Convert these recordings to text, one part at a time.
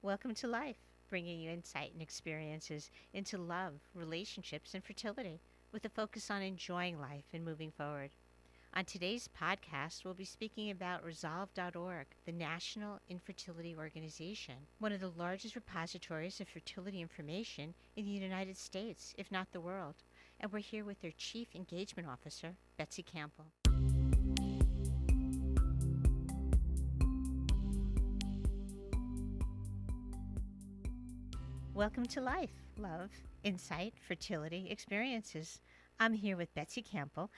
Welcome to Life, bringing you insight and experiences into love, relationships, and fertility with a focus on enjoying life and moving forward. On today's podcast, we'll be speaking about Resolve.org, the National Infertility Organization, one of the largest repositories of fertility information in the United States, if not the world. And we're here with their Chief Engagement Officer, Betsy Campbell. Welcome to Life, Love, Insight, Fertility, Experiences. I'm here with Betsy Campbell,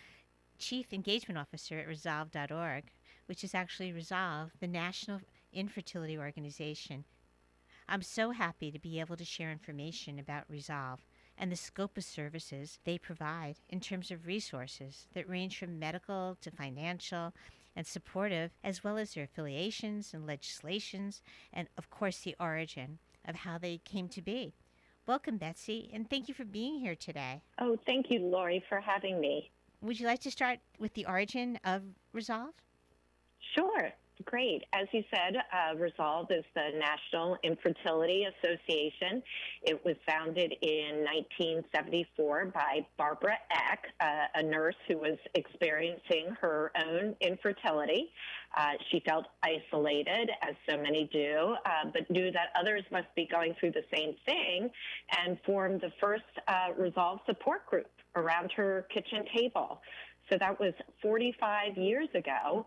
Chief Engagement Officer at Resolve.org, which is actually Resolve, the National Infertility Organization. I'm so happy to be able to share information about Resolve and the scope of services they provide in terms of resources that range from medical to financial and supportive, as well as their affiliations and legislations, and of course the origin of how they came to be. Welcome, Betsy, and thank you for being here today. Oh, thank you, Lori, for having me. Would you like to start with the origin of Resolve? Sure. Great. As you said, Resolve is the National Infertility Association. It was founded in 1974 by Barbara Eck, a nurse who was experiencing her own infertility. She felt isolated, as so many do, but knew that others must be going through the same thing, and formed the first Resolve support group around her kitchen table. So that was 45 years ago,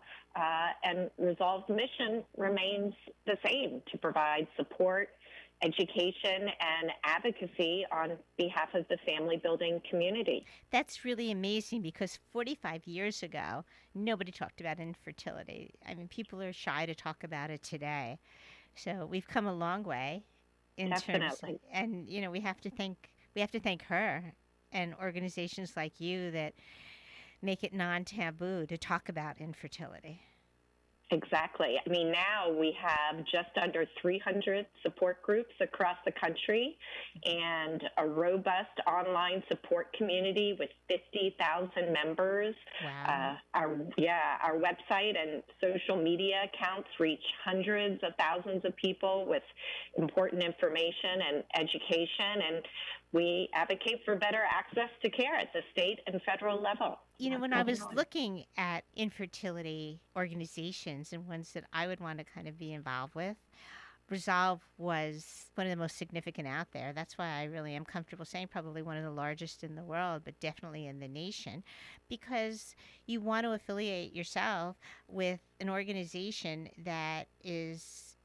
and Resolve's mission remains the same, to provide support, education, and advocacy on behalf of the family-building community. That's really amazing, because 45 years ago, nobody talked about infertility. I mean, people are shy to talk about it today. So we've come a long way in terms of, and we have to thank her and organizations like you that make it non-taboo to talk about infertility. Exactly. I mean, now we have just under 300 support groups across the country and a robust online support community with 50,000 members. Wow. Our website and social media accounts reach hundreds of thousands of people with important information and education, and we advocate for better access to care at the state and federal level. When I was looking at infertility organizations and ones that I would want to kind of be involved with, Resolve was one of the most significant out there. That's why I really am comfortable saying probably one of the largest in the world, but definitely in the nation, because you want to affiliate yourself with an organization that is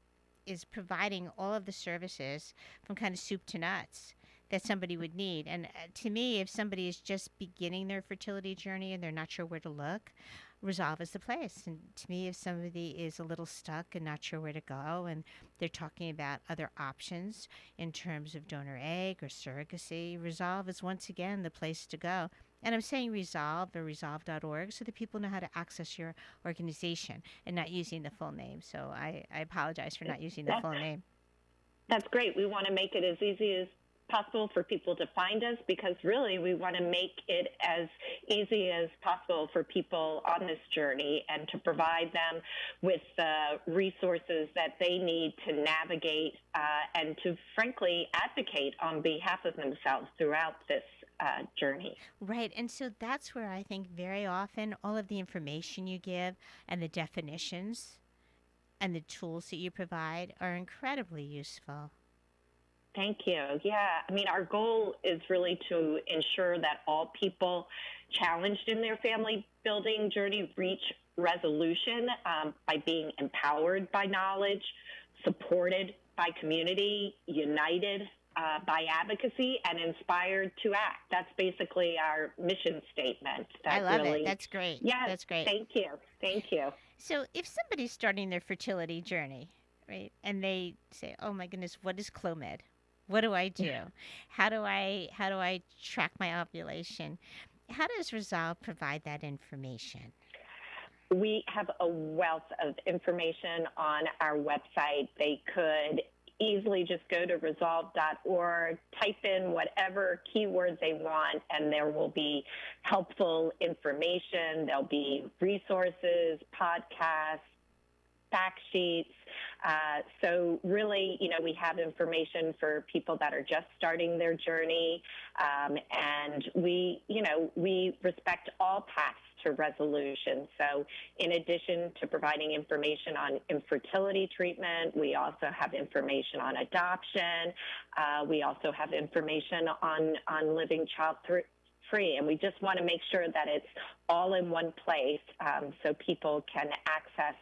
providing all of the services from kind of soup to nuts that somebody would need. And to me, if somebody is just beginning their fertility journey and they're not sure where to look, Resolve is the place. And to me, if somebody is a little stuck and not sure where to go, and they're talking about other options in terms of donor egg or surrogacy, Resolve is once again the place to go. And I'm saying Resolve or Resolve.org so that people know how to access your organization and not using the full name. So I apologize for not using the full name. That's great. We want to make it as easy as possible for people to find us, because really we want to make it as easy as possible for people on this journey and to provide them with the resources that they need to navigate and to frankly advocate on behalf of themselves throughout this journey. Right. And so that's where I think very often all of the information you give and the definitions and the tools that you provide are incredibly useful. Thank you. Yeah, I mean, our goal is really to ensure that all people challenged in their family building journey reach resolution by being empowered by knowledge, supported by community, united by advocacy, and inspired to act. That's basically our mission statement. I love it. That's great. Yeah, that's great. Thank you. Thank you. So if somebody's starting their fertility journey, right, and they say, oh my goodness, what is Clomid? What do I do? How do I track my ovulation? How does Resolve provide that information? We have a wealth of information on our website. They could easily just go to resolve.org, type in whatever keyword they want, and there will be helpful information. There'll be resources, podcasts, fact sheets. So really, we have information for people that are just starting their journey, and we respect all paths to resolution. So in addition to providing information on infertility treatment, we also have information on adoption. We also have information on living child-free. And we just want to make sure that it's all in one place, so people can access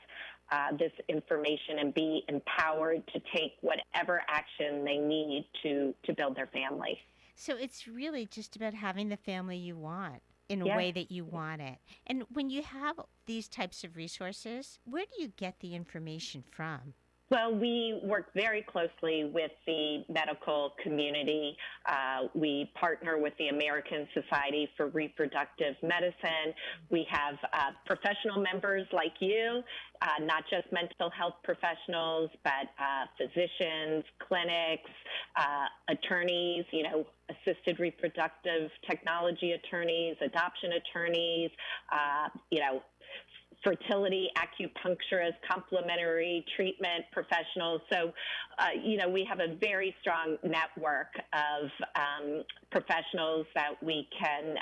this information and be empowered to take whatever action they need to build their family. So it's really just about having the family you want in a Yes. way that you want it. And when you have these types of resources, where do you get the information from? Well, we work very closely with the medical community. We partner with the American Society for Reproductive Medicine. We have professional members like you, not just mental health professionals, but physicians, clinics, attorneys, assisted reproductive technology attorneys, adoption attorneys, fertility acupuncturists, complementary treatment professionals. So, we have a very strong network of professionals that we can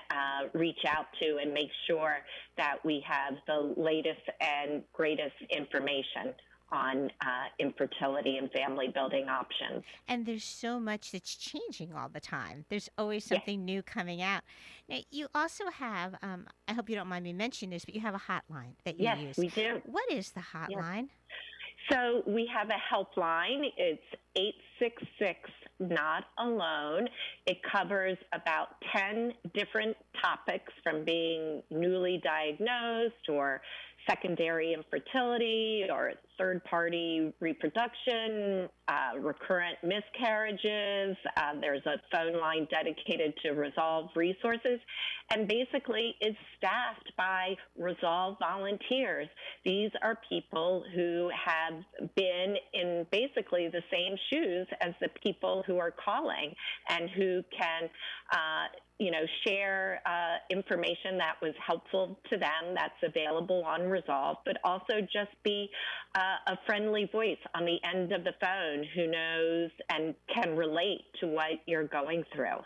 reach out to and make sure that we have the latest and greatest information on infertility and family building options. And there's so much that's changing all the time. There's always something new coming out. Now, you also have, I hope you don't mind me mentioning this, but you have a hotline that you Yes, use. we do. What is the hotline? So we have a helpline. It's 866 Not Alone. It covers about 10 different topics, from being newly diagnosed or secondary infertility or third-party reproduction, recurrent miscarriages. There's a phone line dedicated to Resolve resources. And basically, it's staffed by Resolve volunteers. These are people who have been in basically the same shoes as the people who are calling, and who can share information that was helpful to them, that's available on Resolve, but also just be a friendly voice on the end of the phone who knows and can relate to what you're going through.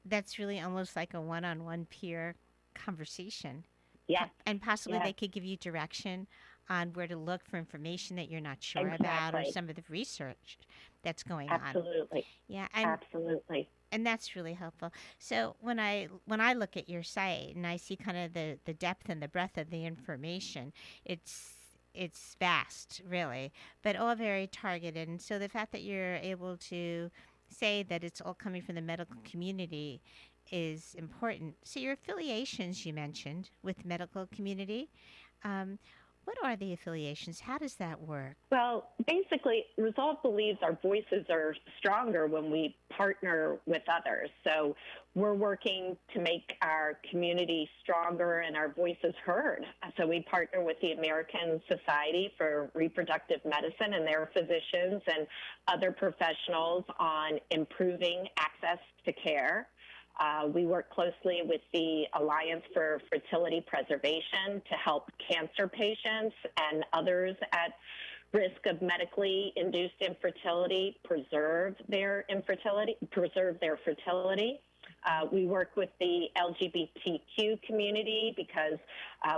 That's really almost like a one-on-one peer conversation. Yes. And possibly Yes. they could give you direction on where to look for information that you're not sure about, or Exactly. some of the research that's going on. Absolutely. Yeah, Absolutely. and that's really helpful. So when I look at your site and I see kind of the depth and the breadth of the information, it's vast, really, but all very targeted. And so the fact that you're able to say that it's all coming from the medical community is important. So your affiliations you mentioned with the medical community, what are the affiliations? How does that work? Well, basically, Resolve believes our voices are stronger when we partner with others. So we're working to make our community stronger and our voices heard. So we partner with the American Society for Reproductive Medicine and their physicians and other professionals on improving access to care. We work closely with the Alliance for Fertility Preservation to help cancer patients and others at risk of medically induced infertility preserve their fertility. We work with the LGBTQ community because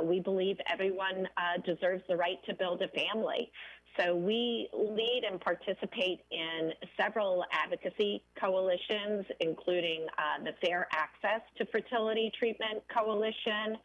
we believe everyone deserves the right to build a family. So we lead and participate in several advocacy coalitions, including the Fair Access to Fertility Treatment Coalition,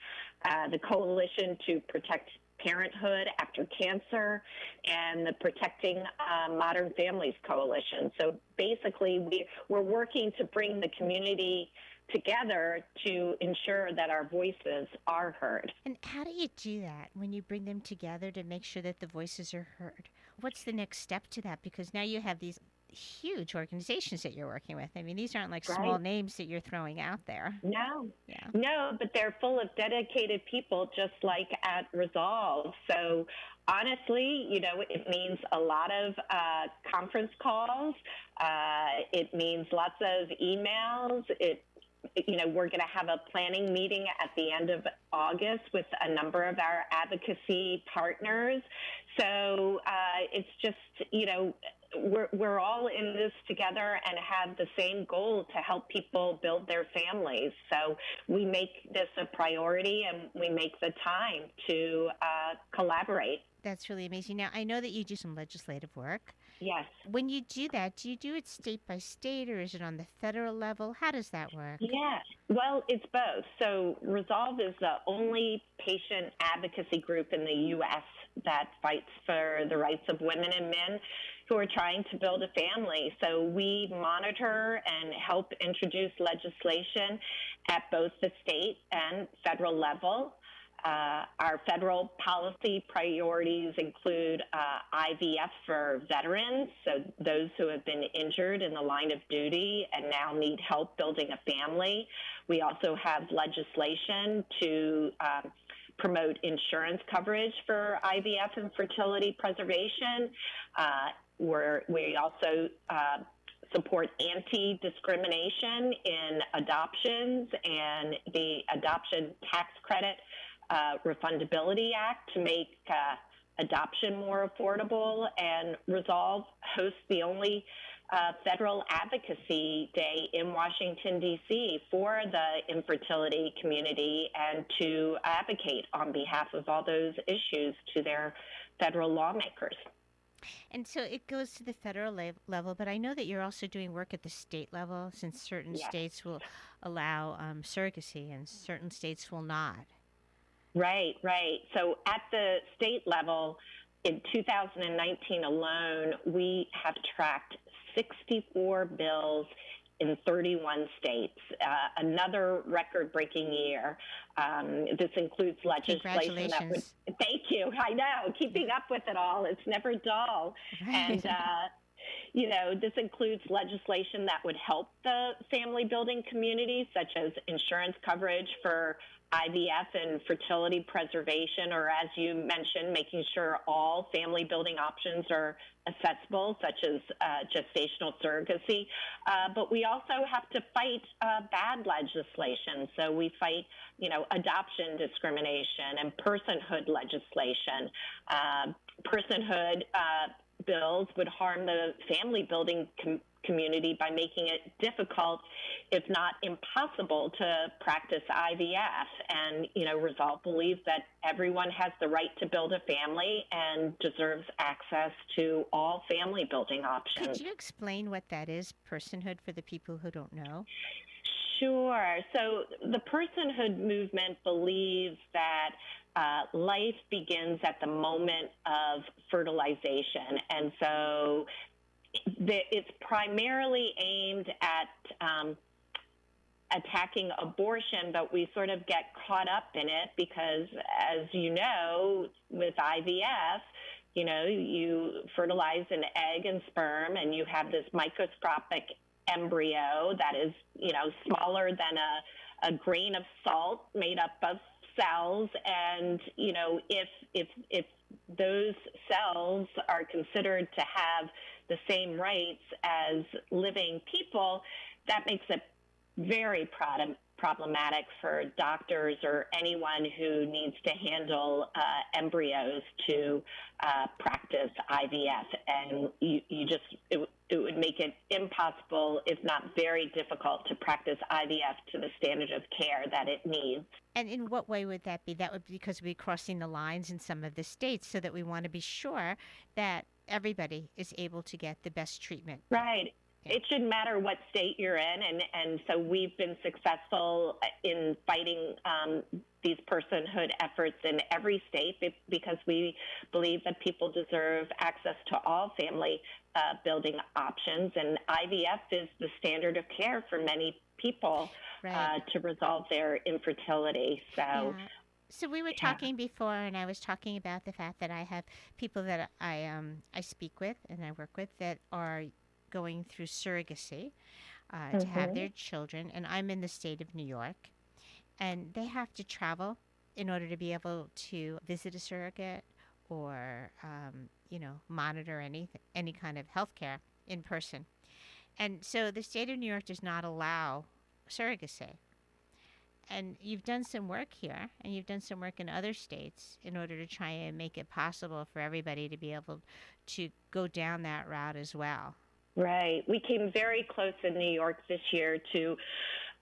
the Coalition to Protect Parenthood After Cancer, and the Protecting Modern Families Coalition. So basically, we're working to bring the community together to ensure that our voices are heard. And how do you do that when you bring them together to make sure that the voices are heard? What's the next step to that? Because now you have these huge organizations that you're working with. I mean, these aren't like small names that you're throwing out there. No. Yeah. No, but they're full of dedicated people, just like at Resolve. So honestly, it means a lot of conference calls. It means lots of emails. It we're going to have a planning meeting at the end of August with a number of our advocacy partners. So it's just, we're all in this together and have the same goal to help people build their families. So we make this a priority and we make the time to collaborate. That's really amazing. Now, I know that you do some legislative work. Yes. When you do that, do you do it state by state or is it on the federal level? How does that work? Yeah, well, it's both. So Resolve is the only patient advocacy group in the U.S. that fights for the rights of women and men who are trying to build a family. So we monitor and help introduce legislation at both the state and federal level. Our federal policy priorities include IVF for veterans, so those who have been injured in the line of duty and now need help building a family. We also have legislation to promote insurance coverage for IVF and fertility preservation. We also support anti-discrimination in adoptions and the Adoption Tax Credit Refundability Act to make adoption more affordable, and Resolve hosts the only federal advocacy day in Washington, D.C. for the infertility community and to advocate on behalf of all those issues to their federal lawmakers. And so it goes to the federal level, but I know that you're also doing work at the state level, since certain Yes. states will allow surrogacy and certain states will not. Right. So at the state level, in 2019 alone, we have tracked 64 bills in 31 states, another record-breaking year. This includes legislation that would, thank you, I know, keeping up with it all, it's never dull. Right. And, this includes legislation that would help the family building community, such as insurance coverage for IVF and fertility preservation, or as you mentioned, making sure all family building options are accessible, such as gestational surrogacy. But we also have to fight bad legislation. So we fight, adoption discrimination and personhood legislation. Personhood bills would harm the family building community by making it difficult, if not impossible, to practice IVF. And, Resolve believes that everyone has the right to build a family and deserves access to all family building options. Could you explain what that is, personhood, for the people who don't know? Sure. So the personhood movement believes that life begins at the moment of fertilization. And so it's primarily aimed at attacking abortion, but we sort of get caught up in it because, as you know, with IVF, you fertilize an egg and sperm, and you have this microscopic embryo that is, smaller than a grain of salt made up of cells. And, if those cells are considered to have the same rights as living people, that makes it very problematic for doctors or anyone who needs to handle embryos to practice IVF. And it would make it impossible, if not very difficult, to practice IVF to the standard of care that it needs. And in what way would that be? That would be because we're crossing the lines in some of the states, so that we want to be sure that everybody is able to get the best treatment. Right. Yeah. It shouldn't matter what state you're in. And so we've been successful in fighting these personhood efforts in every state because we believe that people deserve access to all family building options. And IVF is the standard of care for many people. Right. To resolve their infertility. So. Yeah. So we were talking before, and I was talking about the fact that I have people that I speak with and I work with that are going through surrogacy to have their children, and I'm in the state of New York, and they have to travel in order to be able to visit a surrogate or monitor any kind of health care in person. And so the state of New York does not allow surrogacy. And you've done some work here, and you've done some work in other states in order to try and make it possible for everybody to be able to go down that route as well. Right. We came very close in New York this year to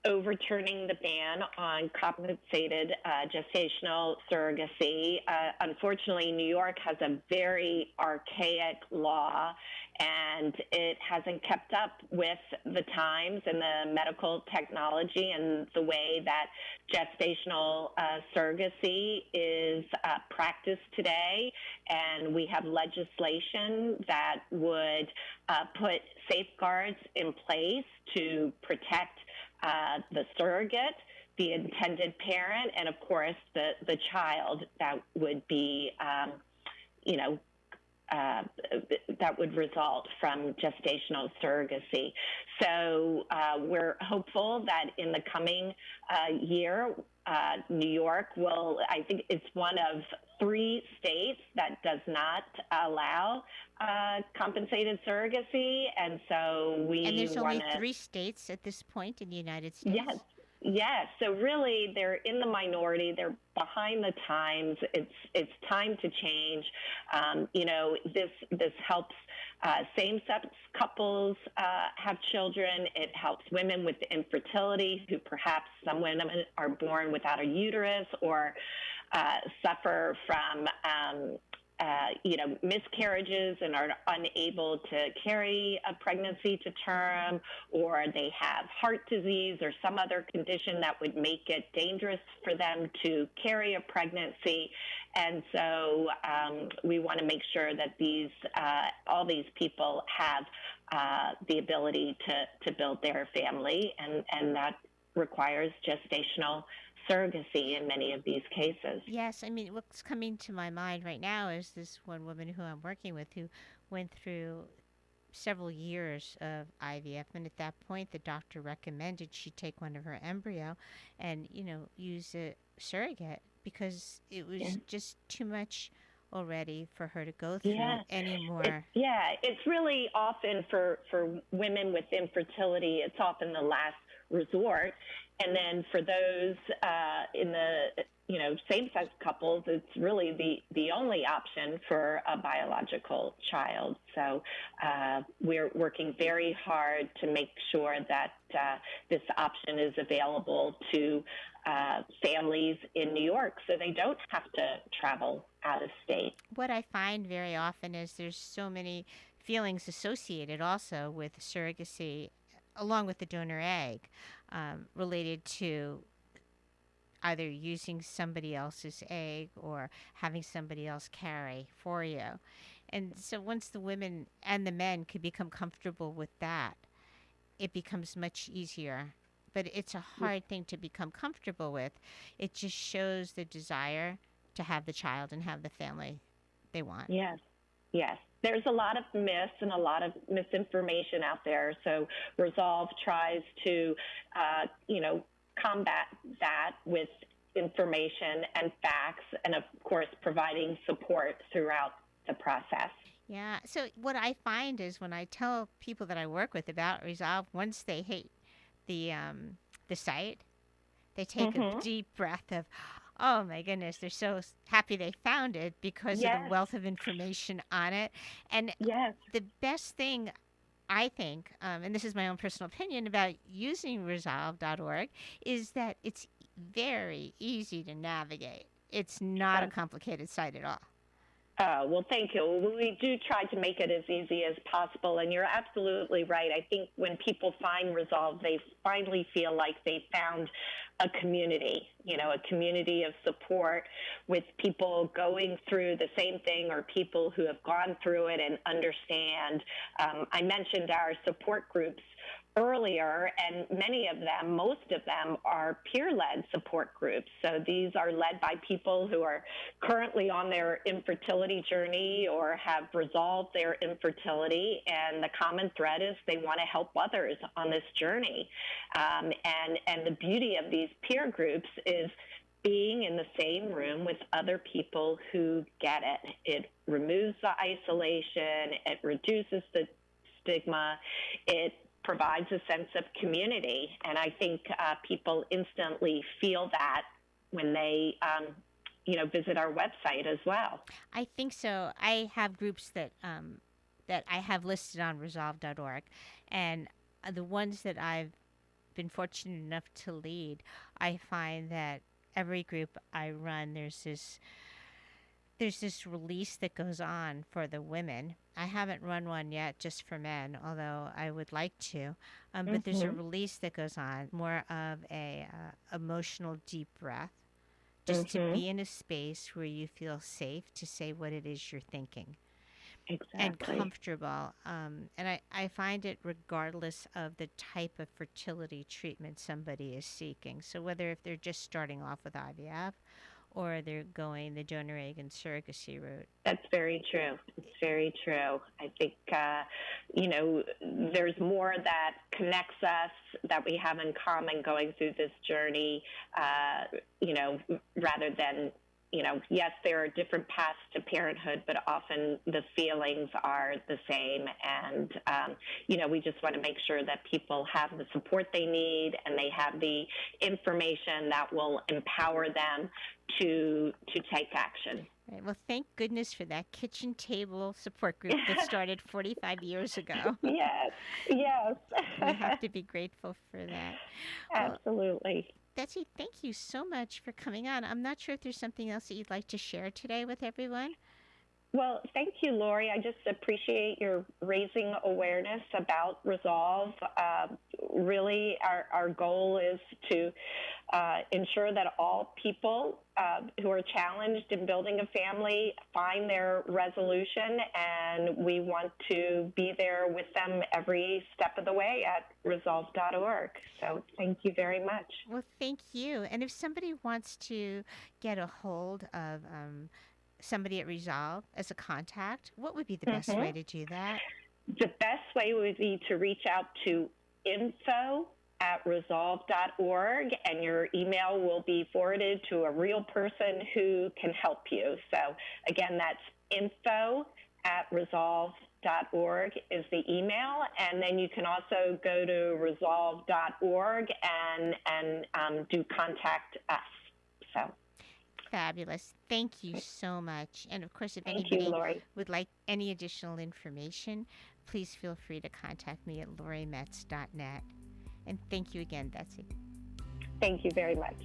overturning the ban on compensated gestational surrogacy. Unfortunately, New York has a very archaic law, and it hasn't kept up with the times and the medical technology and the way that gestational surrogacy is practiced today. And we have legislation that would put safeguards in place to protect the surrogate, the intended parent, and of course the child that would be, that would result from gestational surrogacy. So we're hopeful that in the coming year, New York will, I think it's one of 3 states that does not allow compensated surrogacy. And so And we there's want only to... 3 states at this point in the United States? Yes. Yes. So really, they're in the minority. They're behind the times. It's time to change. This helps same-sex couples have children. It helps women with infertility, who perhaps some women are born without a uterus or suffer from miscarriages and are unable to carry a pregnancy to term, or they have heart disease or some other condition that would make it dangerous for them to carry a pregnancy. And so we want to make sure that all these people have the ability to build their family, and that requires gestational surrogacy in many of these cases. Yes, I mean, what's coming to my mind right now is this one woman who I'm working with who went through several years of IVF, and at that point the doctor recommended she take one of her embryo and, use a surrogate because it was just too much already for her to go through anymore. It's really often for women with infertility, it's often the last resort. And then for those in the same-sex couples, it's really the only option for a biological child. So we're working very hard to make sure that this option is available to families in New York, so they don't have to travel out of state. What I find very often is there's so many feelings associated also with surrogacy, along with the donor egg, related to either using somebody else's egg or having somebody else carry for you. And so once the women and the men could become comfortable with that, it becomes much easier. But it's a hard thing to become comfortable with. It just shows the desire to have the child and have the family they want. Yes. There's a lot of myths and a lot of misinformation out there. So Resolve tries to, combat that with information and facts, and of course providing support throughout the process. Yeah. So what I find is when I tell people that I work with about Resolve, once they hate the site, they take a deep breath of, oh my goodness, they're so happy they found it because of the wealth of information on it. And the best thing I think, and this is my own personal opinion about using resolve.org, is that it's very easy to navigate. It's not a complicated site at all. Well, thank you. We do try to make it as easy as possible, and you're absolutely right. I think when people find Resolve, they finally feel like they found a community, a community of support with people going through the same thing or people who have gone through it and understand. I mentioned our support groups earlier, and many of them, most of them, are peer-led support groups. So these are led by people who are currently on their infertility journey or have resolved their infertility, and the common thread is they want to help others on this journey. And the beauty of these peer groups is being in the same room with other people who get it. It removes the isolation, it reduces the stigma, it provides a sense of community. And I think people instantly feel that when they, visit our website as well. I think so. I have groups that I have listed on resolve.org, and the ones that I've been fortunate enough to lead, I find that every group I run, there's this release that goes on for the women. I haven't run one yet just for men, although I would like to. But there's a Mm-hmm. release that goes on, more of a emotional deep breath, just to Mm-hmm. be in a space where you feel safe to say what it is you're thinking and Exactly. comfortable. And I find it regardless of the type of fertility treatment somebody is seeking. So whether if they're just starting off with IVF or they're going the donor egg and surrogacy route. That's very true. It's very true. I think, there's more that connects us that we have in common going through this journey, rather than, yes, there are different paths to parenthood, but often the feelings are the same. And, we just want to make sure that people have the support they need and they have the information that will empower them to take action. Right. Well, thank goodness for that kitchen table support group that started 45 years ago. Yes, yes. We have to be grateful for that. Well, Absolutely. Betsy, thank you so much for coming on. I'm not sure if there's something else that you'd like to share today with everyone. Well, thank you, Lori. I just appreciate your raising awareness about Resolve. Really, our goal is to ensure that all people who are challenged in building a family find their resolution, and we want to be there with them every step of the way at resolve.org. So thank you very much. Well, thank you. And if somebody wants to get a hold of somebody at Resolve as a contact, what would be the best way Mhm. to do that? The best way would be to reach out to info@resolve.org, and your email will be forwarded to a real person who can help you. So again, that's info@resolve.org is the email, and then you can also go to resolve.org and do contact us. So Fabulous. Thank you so much. And of course, if thank you, anybody Lori. would like any additional information, please feel free to contact me at lorimetz.net. And thank you again, Betsy. Thank you very much.